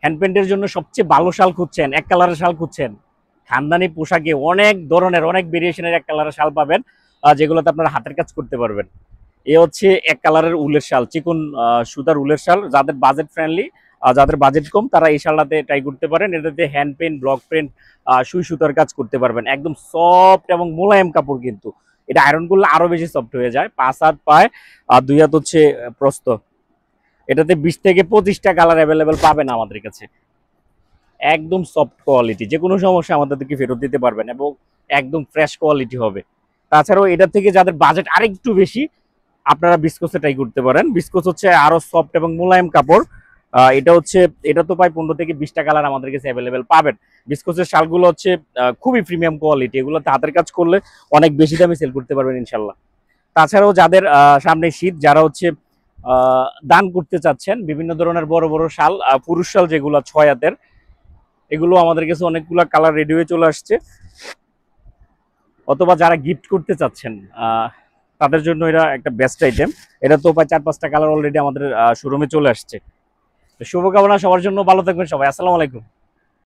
Hand পেন্টের জন্য সবচেয়ে ভালো শাল খুঁজছেন, এক কালারের শাল খুঁজছেন, খানদানি পোশাকে অনেক ধরনের অনেক ভেরিয়েশনের এক কালারের শাল পাবেন, যেগুলোতে আপনারা হাতের কাজ করতে পারবেন। এ হচ্ছে এক কালারের উলের শাল, চিকন সুতার উলের শাল। যাদের বাজেট ফ্রেন্ডলি, যাদের বাজেট কম, তারা এই শালটাতে ট্রাই করতে পারেন। এটাতে হ্যান্ড পেন্ট, ব্লক প্রিন্ট, সুই সুতার কাজ করতে পারবেন। একদম সফট এবং মোলায়েম কাপড়, কিন্তু এটা আয়রন করলে আরো বেশি সফট হয়ে যায়। 5 হাত পায় আর 2 হাত হচ্ছে প্রস্থ। এটাতে 20 থেকে 25টা কালার অ্যাভেলেবেল পাবেন আমাদের কাছে। একদম সফট কোয়ালিটি, যে কোনো সমস্যা আমাদেরকে ফেরত দিতে পারবেন এবং একদম ফ্রেশ কোয়ালিটি হবে। তাছাড়াও এটা থেকে যাদের বাজেট আরেকটু বেশি, আপনারা বিস্কোসে ট্রাই করতে পারেন। বিস্কোস হচ্ছে আরো সফট এবং মোলায়েম কাপড়। এটা তো প্রায় 15 থেকে 20টা কালার আমাদের কাছে অ্যাভেলেবেল পাবেন। বিস্কোসের শালগুলো হচ্ছে খুবই প্রিমিয়াম কোয়ালিটি, এগুলোতে হাতের কাজ করলে অনেক বেশি দামে সেল করতে পারবেন ইনশাল্লাহ। তাছাড়াও যাদের সামনে শীত, যারা হচ্ছে দান করতে চাচ্ছেন, বিভিন্ন ধরনের বড় বড় শাল, পুরুষ শাল যেগুলো 6 হাতের, এগুলো আমাদের কাছে অনেকগুলো কালার রেডি হয়ে চলে আসছে। অথবা যারা গিফট করতে চাচ্ছেন, তাদের জন্য এটা একটা বেস্ট আইটেম। এটা তো প্রায় 4-5টা কালার অলরেডি আমাদের শোরুমে চলে আসছে। শুভকামনা সবার জন্য, ভালো থাকবেন সবাই। আসসালামু আলাইকুম।